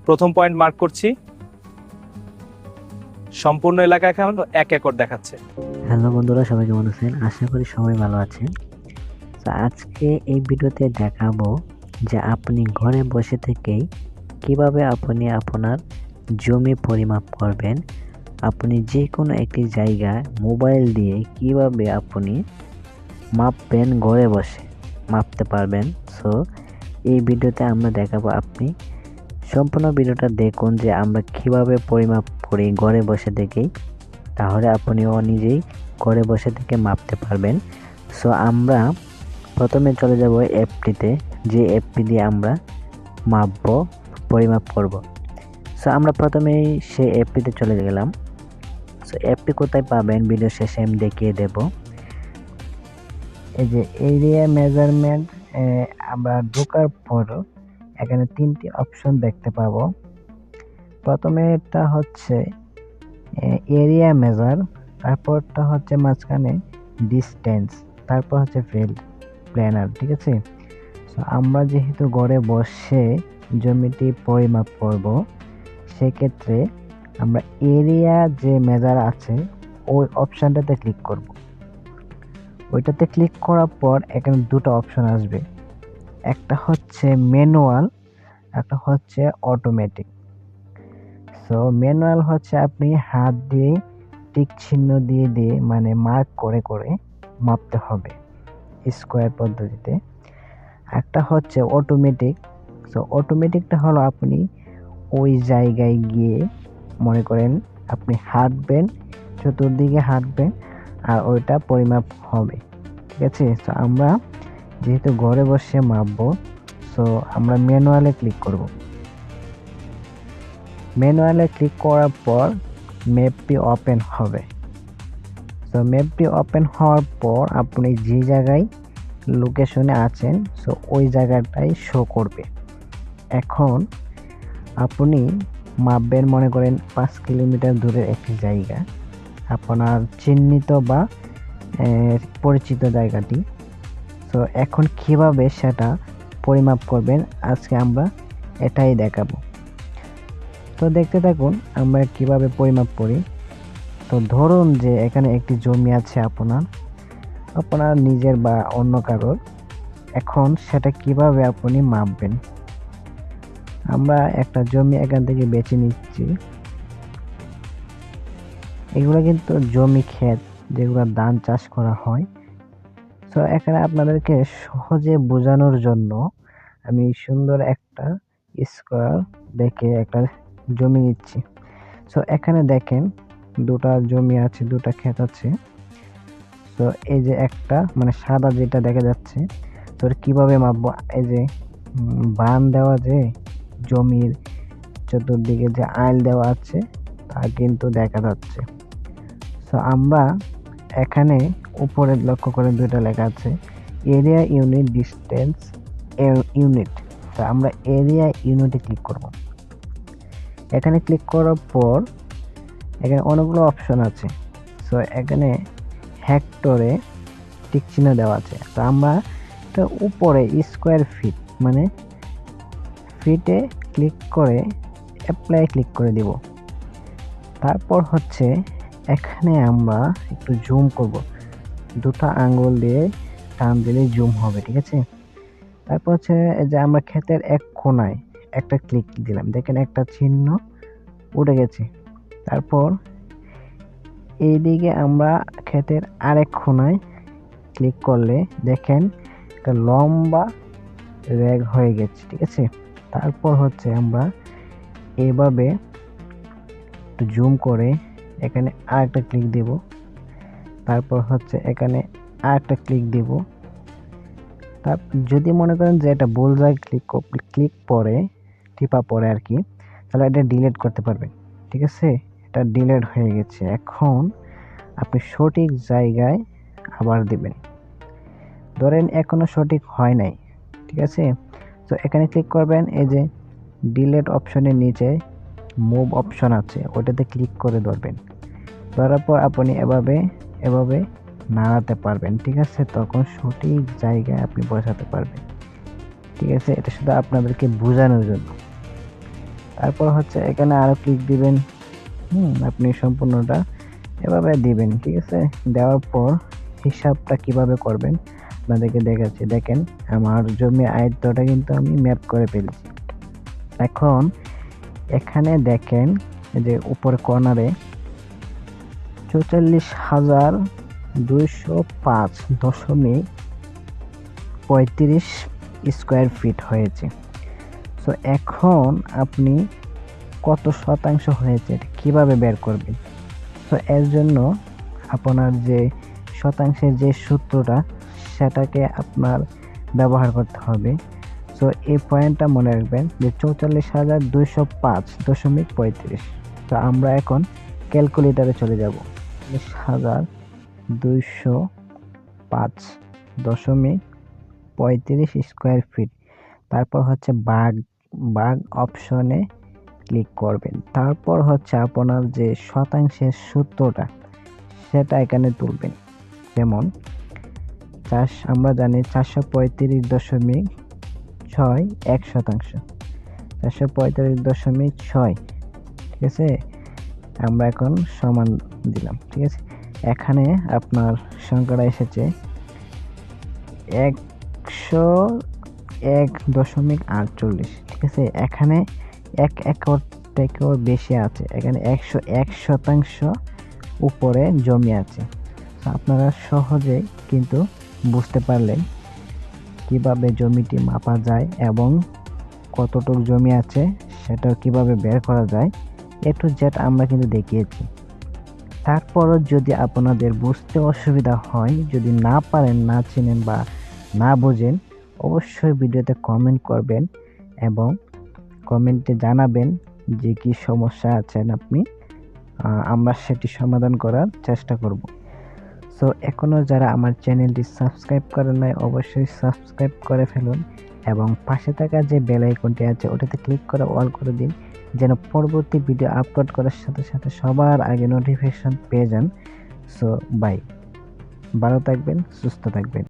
প্রথম point mark করছি। সম্পূর্ণ এলাকা এখন 1 একর দেখাচ্ছে। হ্যালো বন্ধুরা, সবাই কেমন আছেন? আশা করি সবাই ভালো আছেন। তো আজকে এই ভিডিওতে দেখাবো যে আপনি ঘরে বসে থেকেই কিভাবে আপনি আপনার জমি পরিমাপ করবেন। আপনি যে কোনো একটি জায়গায় মোবাইল দিয়ে কিভাবে আপনি মাপবেন, ঘরে বসে মাপতে পারবেন। সো এই ভিডিওতে আমরা দেখাবো, আপনি সম্পূর্ণ ভিডিওটা দেখুন যে আমরা কিভাবে পরিমাপ করি ঘরে বসে থেকেই। তাহলে আপনিও নিজেই ঘরে বসে থেকে মাপতে পারবেন। সো আমরা প্রথমে চলে যাব অ্যাপটিতে, যে অ্যাপটি দিয়ে আমরা মাপবো, পরিমাপ করব। সো আমরা প্রথমেই সেই অ্যাপটিতে চলে গেলাম। সো অ্যাপটি কোথায় পাবেন ভিডিও শেষে আমি দেখিয়ে দেব। এই যে এরিয়া মেজারমেন্ট, আমরা ঢোকার পর এখানে 3টি অপশন দেখতে পাবো। প্রথমে এটা হচ্ছে এরিয়া মেজার, তারপরটা হচ্ছে মাঝখানে ডিস্টেন্স, তারপর হচ্ছে ফিল্ড প্ল্যানার। ঠিক আছে, তো আমরা যেহেতু ঘরে বসে জমিটি পরিমাপ করব, সেক্ষেত্রে আমরা এরিয়া যে মেজার আছে ওই অপশানটাতে ক্লিক করব। ওইটাতে ক্লিক করার পর এখানে দুটো অপশন আসবে, একটা হচ্ছে ম্যানুয়াল, একটা হচ্ছে অটোমেটিক। সো ম্যানুয়াল হচ্ছে আপনি হাত দিয়ে টিক চিহ্ন দিয়ে দিয়ে মানে মার্ক করে করে মাপতে হবে স্কোয়ার পদ্ধতিতে। একটা হচ্ছে অটোমেটিক। সো অটোমেটিকটা হলো আপনি ওই জায়গায় গিয়ে মনে করেন আপনি হাঁটবেন, চতুর্দিকে হাঁটবেন আর ওইটা পরিমাপ হবে। ঠিক আছে, তো আমরা যেহেতু ঘরে বসে মাপবো, সো আমরা ম্যানুয়ালে ক্লিক করব। ম্যানুয়ালে ক্লিক করার পর ম্যাপটি ওপেন হবে। তো ম্যাপটি ওপেন হওয়ার পর আপনি যে জায়গায় লোকেশনে আছেন, সো ওই জায়গাটাই শো করবে। এখন আপনি মাপবেন, মনে করেন 5 কিলোমিটার দূরের একটি জায়গা, আপনার চিহ্নিত বা পরিচিত জায়গাটি। তো এখন কিভাবে সেটা পরিমাপ করবেন আজকে আমরা এটাই দেখাবো। তো দেখতে থাকুন আমরা কিভাবে পরিমাপ করি। তো ধরুন যে এখানে একটি জমি আছে আপনার নিজের বা অন্য কারোর। এখন সেটা কিভাবে আপনি মাপবেন, আমরা একটা জমি এখান থেকে বেছে নিচ্ছি। এগুলো কিন্তু জমি ক্ষেত যেগুলো ধান চাষ করা হয়। তো এখানে আপনাদেরকে সহজে বোঝানোর জন্য আমি সুন্দর একটা স্কোয়ার দেখে একটা জমি নিচ্ছি। তো এখানে দেখেন দুটা জমি আছে, দুটা ক্ষেত আছে। তো এই যে একটা মানে সাদা যেটা দেখা যাচ্ছে, তো কিভাবে মাপবো, এই যে বান দেওয়া যে জমির চতুর্দিকে যে আইল দেওয়া আছে তা কিন্তু দেখা যাচ্ছে। তো আমরা এখানে উপরে লক্ষ্য করে দুইটা লেখা আছে এরিয়া ইউনিট, ডিস্টেন্স ইউনিট। তো আমরা এরিয়া ইউনিটে ক্লিক করব। এখানে ক্লিক করার পর এখানে অনেকগুলো অপশন আছে। সো এখানে হেক্টরে টিক চিহ্ন দেওয়া আছে। তো আমরা তো উপরে স্কোয়ার ফিট মানে ফিটে ক্লিক করে অ্যাপ্লাই ক্লিক করে দিব। তারপর হচ্ছে এখানে আমরা একটু জুম করব, দুটো আঙ্গুল দিয়ে টান দিলে জুম হবে। ঠিক আছে, তারপর হচ্ছে এই যে আমরা ক্ষেতের এক কোণায় একটা ক্লিক দিলাম, দেখেন একটা চিহ্ন উঠে গেছে। তারপর এইদিকে আমরা ক্ষেতের আরেক কোণায় ক্লিক করলে দেখেন একটা লম্বা রেগ হয়ে গেছে। ঠিক আছে, তারপর হচ্ছে আমরা এইভাবে একটু জুম করে এখানে আরেকটা ক্লিক দেব। তারপর হচ্ছে এখানে আরেকটা ক্লিক দেব। যদি মনে করেন যে এটা ভুল জায়গায় ক্লিক পরে টিপা পরে আর কি, তাহলে এটা ডিলিট করতে পারবেন। ঠিক আছে, এটা ডিলিট হয়ে গেছে। এখন আপনি সঠিক জায়গায় আবার দিবেন। ধরেন এখনো সঠিক হয় নাই, ঠিক আছে, তো এখানে ক্লিক করবেন। এই যে ডিলিট অপশনের নিচে মুভ অপশন আছে, ওটাতে ক্লিক করে ধরবেন। ধরার পর আপনি এভাবে এভাবে নাড়াতে পারবেন। ঠিক আছে, তখন সঠিক জায়গায় আপনি বসাতে পারবেন। ঠিক আছে, এটা শুধু আপনাদেরকে বোঝানোর জন্য। তারপর হচ্ছে এখানে আরো ক্লিক দিবেন। আপনি সম্পূর্ণটা এভাবে দিবেন, ঠিক আছে। দেওয়ার পর হিসাবটা কিভাবে করবেন আপনাদেরকে দেখাচ্ছি। দেখেন আমার জমির আয়ত্তটা কিন্তু আমি ম্যাপ করে ফেলেছি। এখন এখানে দেখেন এই যে উপর কর্নারে 44,205.35 স্কোয়ার ফিট হয়েছে। সো এখন আপনি কত শতাংশ হয়েছে এটা কিভাবে বের করবেন? তো এর জন্য আপনার যে শতাংশের যে সূত্রটা সেটাকে আপনার ব্যবহার করতে হবে। সো এই পয়েন্টটা মনে রাখবেন যে 44,205.35। তো আমরা এখন ক্যালকুলেটরে চলে যাব। 44,205.35 স্কোয়ার ফিট। তারপর হচ্ছে ভাগ অপশনে ক্লিক করবেন। তারপর হচ্ছে আপনার যে শতাংশের সূত্রটা সেটা এখানে তুলবেন। যেমন আমরা জানি 435.61%। 435.6, ঠিক আছে। আমরা এখন সমান দিলাম, ঠিক আছে। এখানে আপনার সংখ্যাটা এসেছে 101.48, ঠিক আছে। এখানে 1 একর থেকেও বেশি আছে, এখানে 101% উপরে জমি আছে। আপনারা সহজেই কিন্তু বুঝতে পারলেন কিভাবে জমিটি মাপা যায় এবং কতটুকু জমি আছে সেটা কিভাবে বের করা যায়। A to Z আমরা কিন্তু দেখিয়েছি। তারপরও যদি আপনাদের বুঝতে অসুবিধা হয়, যদি না পারেন, না চিনেন বা না বোঝেন, অবশ্যই ভিডিওতে কমেন্ট করবেন এবং কমেন্টে জানাবেন যে কি সমস্যা আছেন আপনি। আমরা সেটি সমাধান করার চেষ্টা করব। সো এখনও যারা আমার চ্যানেলটি সাবস্ক্রাইব করেন নাই অবশ্যই সাবস্ক্রাইব করে ফেলুন এবং পাশে থাকা যে বেল আইকনটি আছে ওটাতে ক্লিক করে অল করে দিন, যেন পরবর্তী ভিডিও আপলোড করার সাথে সাথে সবার আগে নোটিফিকেশন পেয়ে যান। সো বাই, ভালো থাকবেন, সুস্থ থাকবেন।